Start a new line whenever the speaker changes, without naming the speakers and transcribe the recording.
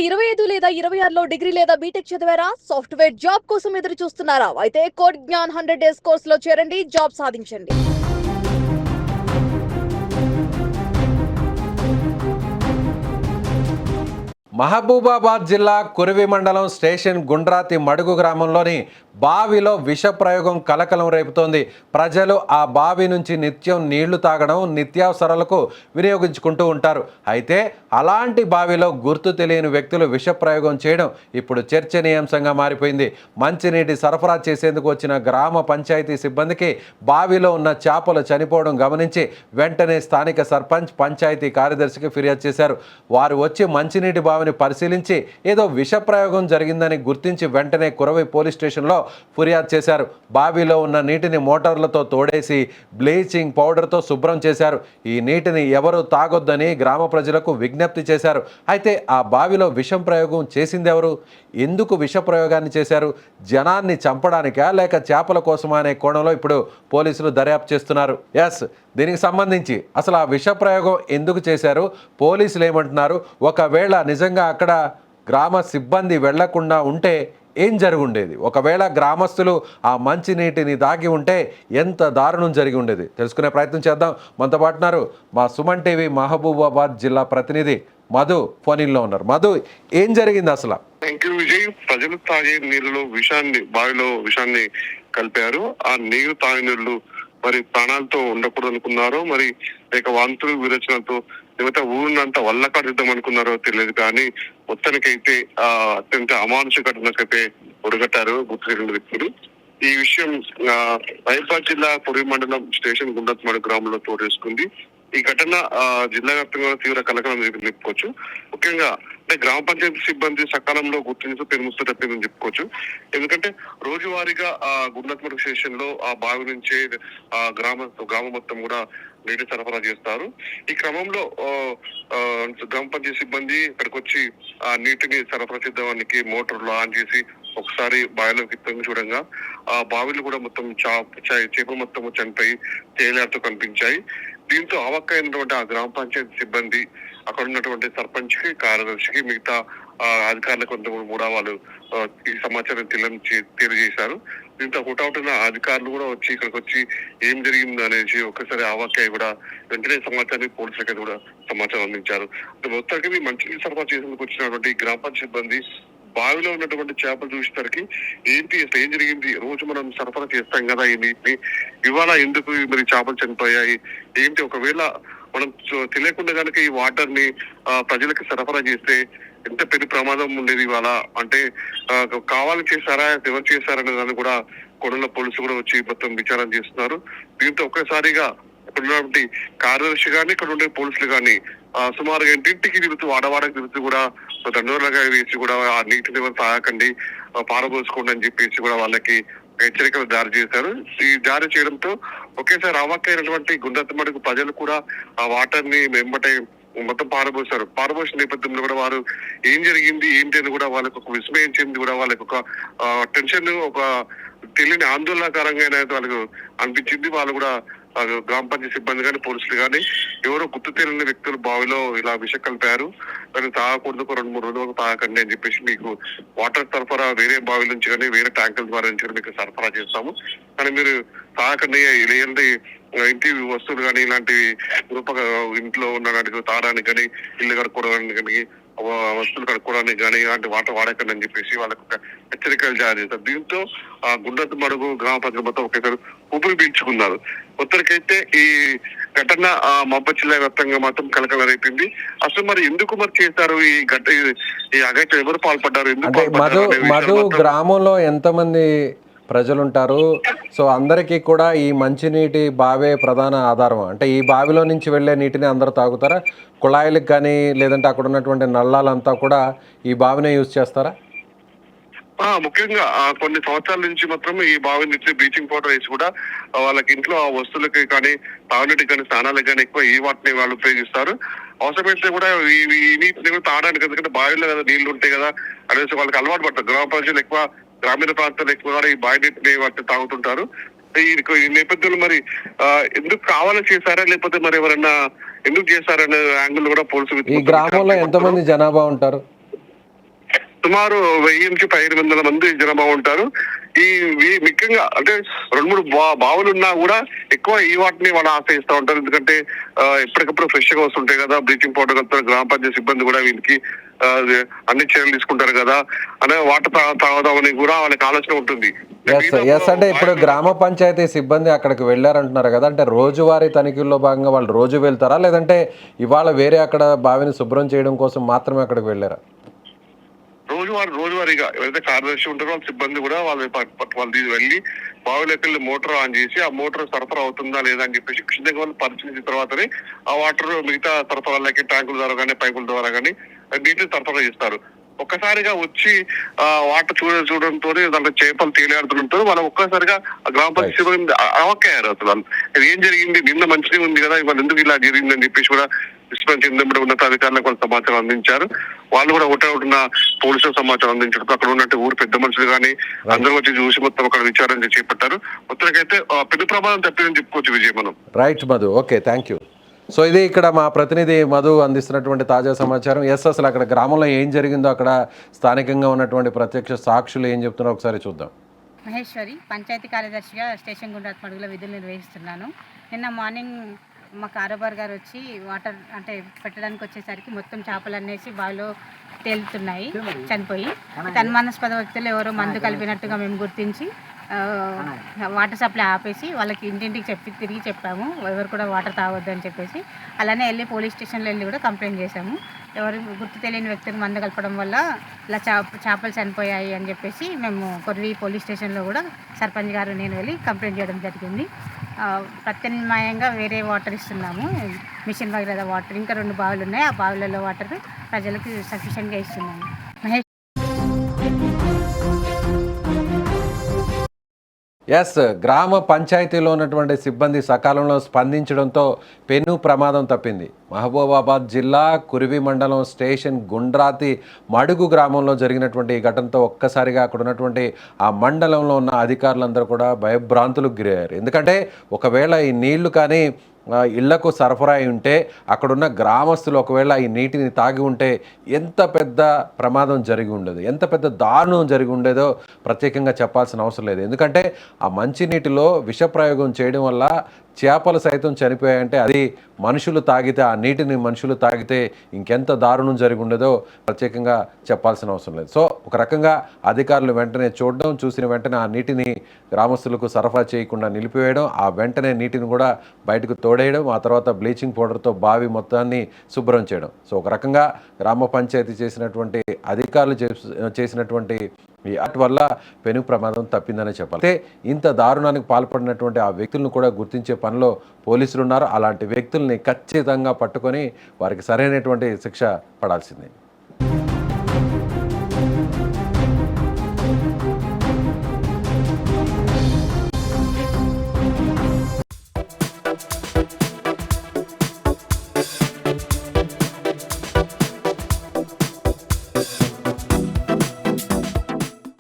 2025 లేదా 26లో డిగ్రీ లేదా బీటెక్ చదివారా? సాఫ్ట్‌వేర్ జాబ్ కోసం ఎదురు చూస్తున్నారా? అయితే కోడ్ జ్ఞాన్ 100 డేస్ కోర్సులో చేరండి, జాబ్ సాధించండి.
మహబూబాబాద్ జిల్లా కురివి మండలం స్టేషన్ గుండ్రాతి మడుగు గ్రామంలోని బావిలో విష ప్రయోగం కలకలం రేపుతోంది. ప్రజలు ఆ బావి నుంచి నిత్యం నీళ్లు తాగడం, నిత్యావసరాలకు వినియోగించుకుంటూ ఉంటారు. అయితే అలాంటి బావిలో గుర్తు తెలియని వ్యక్తులు విష ప్రయోగం చేయడం ఇప్పుడు చర్చనీయాంశంగా మారిపోయింది. మంచినీటి సరఫరా చేసేందుకు వచ్చిన గ్రామ పంచాయతీ సిబ్బందికి బావిలో ఉన్న చేపలు చనిపోవడం గమనించి వెంటనే స్థానిక సర్పంచ్, పంచాయతీ కార్యదర్శికి ఫిర్యాదు చేశారు. వారు వచ్చి మంచినీటి బావిని పరిశీలించి ఏదో విష ప్రయోగం జరిగిందని గుర్తించి వెంటనే కురవి పోలీస్ స్టేషన్లో ఫిర్యాదు చేశారు. బావిలో ఉన్న నీటిని మోటార్లతో తోడేసి బ్లీచింగ్ పౌడర్తో శుభ్రం చేశారు. ఈ నీటిని ఎవరు తాగొద్దని గ్రామ ప్రజలకు విజ్ఞప్తి చేశారు. అయితే ఆ బావిలో విషం ప్రయోగం చేసింది ఎవరు? ఎందుకు విష ప్రయోగాన్ని చేశారు? జనాన్ని చంపడానికా లేక చేపల కోసమా అనే కోణంలో ఇప్పుడు పోలీసులు దర్యాప్తు చేస్తున్నారు. దీనికి సంబంధించి అసలు ఆ విష ప్రయోగం ఎందుకు చేశారు, పోలీసులు ఏమంటున్నారు, ఒకవేళ నిజంగా అక్కడ గ్రామ సిబ్బంది వెళ్లకుండా ఉంటే ఏం జరుగుండేది, ఒకవేళ గ్రామస్తులు ఆ మంచినీటిని దాగి ఉంటే ఎంత దారుణం జరిగి ఉండేది, తెలుసుకునే ప్రయత్నం చేద్దాం. మనతో పాటున్నారు మా సుమన్ టీవీ మహబూబాబాద్ జిల్లా ప్రతినిధి మధు ఫోన్లో ఉన్నారు. మధు, ఏం జరిగింది అసలు?
Thank you Vijay. ప్రజలు తాగే నీరులో బావిలో విషాన్ని కలిపారు. ఆ నీరు తాగే నీళ్లు మరి ప్రాణాలతో ఉండకూడదు అనుకున్నారో, మరి లేక వాంతులు విరచనతో మిగతా ఊరినంతా వల్లకాడిద్దాం అనుకున్నారో తెలియదు. కానీ మొత్తానికైతే అత్యంత అమానుష ఘటనకైతే ఒడగట్టారు గుర్తు తెలియని వ్యక్తులు. ఈ విషయం మహబూబాబాద్ జిల్లా కురివి మండలం స్టేషన్ గుండత్మడు గ్రామంలో తోడేసుకుంది. ఈ ఘటన జిల్లా వ్యాప్తంగా తీవ్ర కలకలం చెప్పుకోవచ్చు. ముఖ్యంగా అంటే గ్రామ పంచాయతీ సిబ్బంది సకాలంలో గుర్తించి పెనుముస్తు తప్పిందని చెప్పుకోవచ్చు. ఎందుకంటే రోజువారీగా ఆ గుండత్మడు స్టేషన్ లో ఆ బావి నుంచే గ్రామం మొత్తం కూడా నీటి సరఫరా చేస్తారు. ఈ క్రమంలో గ్రామ పంచాయతీ సిబ్బంది ఇక్కడికి వచ్చి ఆ నీటిని సరఫరా చేద్దానికి మోటార్లు ఆన్ చేసి ఒకసారి బావిలోకి తొంగి చూడంగా ఆ బావిలు కూడా మొత్తం చేప మొత్తం చనిపోయి తేలియాడుతూ కనిపించాయి. దీంతో అవక్కైనటువంటి ఆ గ్రామ పంచాయతీ సిబ్బంది అక్కడ ఉన్నటువంటి సర్పంచ్ కి, కార్యదర్శికి, మిగతా అధికారులకు కొంతమంది కూడా వాళ్ళు ఈ సమాచారం తెలియజేశారు. దీంతో హుటాహుటిన అధికారులు కూడా వచ్చి ఇక్కడికి వచ్చి ఏం జరిగింది అనేసి ఒక్కసారి అవక్కాయ కూడా వెంటనే సమాచారాన్ని పోలీసులకి కూడా సమాచారం అందించారు. మొత్తానికి మంచినీటి సరఫరా చేసేందుకు వచ్చినటువంటి గ్రామ పంచాయతీ సిబ్బంది బావిలో ఉన్నటువంటి చేపలు చూసేసరికి ఏంటి అసలు ఏం జరిగింది, రోజు మనం సరఫరా చేస్తాం కదా ఈ నీటిని, ఇవాళ ఎందుకు మరి చేపలు చనిపోయాయి ఏంటి, ఒకవేళ మనం తెలియకుండా కనుక ఈ వాటర్ ని ప్రజలకు సరఫరా చేస్తే ఎంత పెద్ద ప్రమాదం ఉండేది ఇవాళ, అంటే కావాలని చేశారా, ఎవరు చేశారనే దాన్ని కూడా కొడల పోలీసులు కూడా వచ్చి మొత్తం విచారణ చేస్తున్నారు. దీంతో ఒక్కసారిగా ఇక్కడ ఉన్నటువంటి కార్యదర్శి గాని ఇక్కడ ఉండే పోలీసులు గాని సుమారుగా ఇంటింటికి తిరుగుతూ వాడవాడకి తిరుగుతూ కూడా దండోరగా వేసి కూడా ఆ నీటిని తాగకండి, పారబోసుకోండి అని చెప్పేసి కూడా వాళ్ళకి హెచ్చరికలు జారీ చేశారు. ఈ జారీ చేయడంతో ఒకేసారి అవాక్కైనటువంటి గుండెత్తమడుగు ప్రజలు కూడా ఆ వాటర్ ని వెంబటే మొత్తం పారబోసిన నేపథ్యంలో కూడా వారు ఏం జరిగింది ఏంటి అని కూడా వాళ్ళకి ఒక విస్మయం చెంది కూడా వాళ్ళకి ఒక టెన్షన్, ఒక తెలియని ఆందోళనకరంగా వాళ్ళకు అనిపించింది. వాళ్ళు కూడా గ్రామ పంచాయతీ సిబ్బంది కానీ పోలీసులు కానీ ఎవరో గుర్తు తెలియని వ్యక్తులు బావిలో ఇలా విషం కలిపారు, దాన్ని తాగకూడదు, 2-3 రోజులు తాగకండి అని చెప్పేసి మీకు వాటర్ సరఫరా వేరే బావి నుంచి కానీ వేరే ట్యాంకుల ద్వారా నుంచి మీకు సరఫరా చేస్తాము, కానీ మీరు తాగకండి, లేదంటే ఇంటి వస్తువులు కానీ ఇలాంటివి ఇంట్లో ఉన్న తాగడానికి కానీ, ఇల్లు కడుక్కోవడానికి కానీ, వస్తువులు కడుక్కోవడానికి కానీ ఇలాంటి వాటర్ వాడకండి అని చెప్పేసి వాళ్ళకు హెచ్చరికలు జారీ చేశారు. దీంతో ఆ గుండె మడుగు గ్రామ ప్రజలు మొత్తం ఒకేసారి ఊపిరి పీల్చుకున్నారు. మొత్తానికైతే ఈ ఘటన మహబూబాబాద్ జిల్లా వ్యాప్తంగా మాత్రం కలకలం రేపింది. అసలు మరి ఎందుకు చేశారు ఈ అఘాయిత్యం, ఎవరు పాల్పడ్డారు,
మధు, గ్రామంలో ఎంతమంది ప్రజలుంటారు? సో అందరికీ కూడా ఈ మంచినీటి బావే ప్రధాన ఆధారం. అంటే ఈ బావిలో నుంచి వెళ్ళే నీటిని అందరూ తాగుతారా? కుళాయిలకు కానీ లేదంటే అక్కడ ఉన్నటువంటి నల్లాలంతా కూడా ఈ బావినే యూజ్ చేస్తారా?
ముఖ్యంగా కొన్ని సంవత్సరాల నుంచి మాత్రం ఈ బావి నుంచి బ్లీచింగ్ పౌడర్ వేసి కూడా వాళ్ళకి ఇంట్లో ఆ వస్తువులకి కానీ, తాగునీటికి కానీ, స్నానాలకు కానీ ఎక్కువ ఈ వాటిని వాళ్ళు ఉపయోగిస్తారు. అవసరమైతే కూడా ఈ నీటిని తాగడానికి, ఎందుకంటే బావిలో కదా నీళ్లు ఉంటాయి కదా అనేసి వాళ్ళకి అలవాటు పడతారు. గ్రామ ప్రజలు ఎక్కువ, గ్రామీణ ప్రాంతాలు ఎక్కువ ఈ బావి నీటిని వాటిని తాగుతుంటారు. ఈ నేపథ్యంలో మరి ఎందుకు కావాలని చేశారా, లేకపోతే మరి ఎవరైనా ఎందుకు చేశారనే యాంగిల్ కూడా పోలీసులు.
ఈ గ్రామంలో ఎంతమంది జనాభా ఉంటారు?
సుమారు 1000-1500 మంది జనాభా ఉంటారు. ఈ ముఖ్యంగా అంటే 2-3 బావులు ఉన్నా కూడా ఎక్కువ ఈ వాటిని వాళ్ళు ఆశ్రయిస్తూ ఉంటారు. ఎందుకంటే ఎప్పటికప్పుడు ఫ్రెష్ గా వస్తుంటాయి కదా, బ్లీచింగ్ పౌడర్ కలుపుతారు. గ్రామ పంచాయతీ సిబ్బంది కూడా వీళ్ళకి అన్ని చర్యలు తీసుకుంటారు కదా, అనే వాటర్ తాగుదామని కూడా వాళ్ళకి ఆలోచన ఉంటుంది.
అంటే ఇప్పుడు గ్రామ పంచాయతీ సిబ్బంది అక్కడికి వెళ్ళారంటున్నారు కదా, అంటే రోజువారీ తనిఖీల్లో భాగంగా వాళ్ళు రోజు వెళ్తారా, లేదంటే ఇవాళ వేరే అక్కడ బావిని శుభ్రం చేయడం కోసం మాత్రమే అక్కడికి వెళ్ళారా?
రోజువారీగా ఎవరైతే కార్యదర్శి ఉంటారో వాళ్ళ సిబ్బంది కూడా వాళ్ళు వెళ్ళి బావిలోకి వెళ్ళి మోటార్ ఆన్ చేసి ఆ మోటార్ సరఫరా అవుతుందా లేదా అని చెప్పేసి క్షుణ్ణంగా వాళ్ళు పరిశీలించిన తర్వాతనే ఆ వాటర్ మిగతా సరఫరాలకి ట్యాంకుల ద్వారా కానీ పైపుల ద్వారా కానీ నీటిని సరఫరా చేస్తారు. ఒక్కసారిగా వచ్చి వాటర్ చూడడంతో దాంట్లో చేపలు తేలియాడుతుంటారు. వాళ్ళు ఒక్కసారిగా గ్రామ పంచాయతీ అవక్కయ్యారు. అసలు ఏం జరిగింది, నిన్న మంచిగా ఉంది కదా, ఇవాళ ఎందుకు ఇలా జరిగింది అని చెప్పేసి కూడా విస్మయం చెందిన ఉన్నతాధికారులకు వాళ్ళు సమాచారం అందించారు. వాళ్ళు కూడా ఒకటిన పోలీసులకు సమాచారం అందించడం, అక్కడ ఉన్నట్టు ఊరు పెద్ద మనుషులు కానీ అందరూ వచ్చి చూసి మొత్తం అక్కడ విచారణ చేపట్టారు. మొత్తానికైతే పెద్ద ప్రమాదం తప్పిందని చెప్పుకోవచ్చు విజయ్ మనం.
Right Madhu, okay, thank you. So ఇది ఇక్కడ మా ప్రతినిధి మధు అందిస్తున్నటువంటి తాజా సమాచారం. అసలు అక్కడ గ్రామంలో ఏం జరిగిందో, అక్కడ స్థానికంగా ఉన్నటువంటి ప్రత్యక్ష సాక్షులు ఏం చెప్తున్నారో ఒకసారి చూద్దాం.
మహేశ్వరి, పంచాయతీ కార్యదర్శిగా స్టేషన్ గుండ్రాతి మడుగులో విధులు నిర్వహిస్తున్నాను. నిన్న మార్నింగ్ మా కారోబార్ గారు వచ్చి వాటర్ అంటే పెట్టడానికి వచ్చేసరికి మొత్తం చేపలు అనేసి బావిలో తేలుతున్నాయి, చనిపోయి. అనుమానాస్పద వ్యక్తులు ఎవరో మందు కలిపినట్టుగా మేము గుర్తించి వాటర్ సప్లై ఆపేసి వాళ్ళకి ఇంటింటికి తిరిగి చెప్పాము, ఎవరు కూడా వాటర్ తాగొద్దు అని చెప్పేసి. అలానే వెళ్ళి పోలీస్ స్టేషన్లో వెళ్ళి కూడా కంప్లైంట్ చేశాము. ఎవరు గుర్తు తెలియని వ్యక్తిని మందు కలపడం వల్ల ఇలా చేపలు చనిపోయాయి అని చెప్పేసి మేము కొర్వి పోలీస్ స్టేషన్లో కూడా సర్పంచ్ గారు నేను వెళ్ళి కంప్లైంట్ చేయడం జరిగింది. ప్రత్యామ్నాయంగా వేరే వాటర్ ఇస్తున్నాము, మిషన్ భగీరథ వాటర్. ఇంకా 2 బావులు ఉన్నాయి, ఆ బావులలో వాటర్ ప్రజలకు సఫిషియెంట్గా ఇస్తున్నాము. మహేష్
గ్రామ పంచాయతీలో ఉన్నటువంటి సిబ్బంది సకాలంలో స్పందించడంతో పెను ప్రమాదం తప్పింది. మహబూబాబాద్ జిల్లా కురివి మండలం స్టేషన్ గుండ్రాతి మడుగు గ్రామంలో జరిగినటువంటి ఈ ఘటనతో ఒక్కసారిగా అక్కడ ఉన్నటువంటి ఆ మండలంలో ఉన్న అధికారులందరూ కూడా భయభ్రాంతులకు గురయ్యారు. ఎందుకంటే ఒకవేళ ఈ నీళ్లు కానీ ఇళ్లకు సరఫరా అయి ఉంటే, అక్కడున్న గ్రామస్తులు ఒకవేళ ఈ నీటిని తాగి ఉంటే ఎంత పెద్ద ప్రమాదం జరిగి ఉండదు, ఎంత పెద్ద దారుణం జరిగి ఉండేదో ప్రత్యేకంగా చెప్పాల్సిన అవసరం లేదు. ఎందుకంటే ఆ మంచినీటిలో విషప్రయోగం చేయడం వల్ల చేపలు సైతం చనిపోయాయంటే అది మనుషులు తాగితే, ఆ నీటిని మనుషులు తాగితే ఇంకెంత దారుణం జరిగి ఉండదో ప్రత్యేకంగా చెప్పాల్సిన అవసరం లేదు. సో ఒక రకంగా అధికారులు వెంటనే చూసిన వెంటనే ఆ నీటిని గ్రామస్తులకు సరఫరా చేయకుండా నిలిపివేయడం, ఆ వెంటనే నీటిని కూడా బయటకు తోడేయడం, ఆ తర్వాత బ్లీచింగ్ పౌడర్తో బావి మొత్తాన్ని శుభ్రం చేయడం. సో ఒక రకంగా గ్రామ పంచాయతీ చేసినటువంటి అధికారులు చేసినటువంటి ఈ యాక్ట్ వల్ల పెను ప్రమాదం తప్పిందని చెప్పాలి. అయితే ఇంత దారుణానికి పాల్పడినటువంటి ఆ వ్యక్తులను కూడా గుర్తించే పనిలో పోలీసులు ఉన్నారు. అలాంటి వ్యక్తుల్ని ఖచ్చితంగా పట్టుకొని వారికి సరైనటువంటి శిక్ష పడాల్సిందే.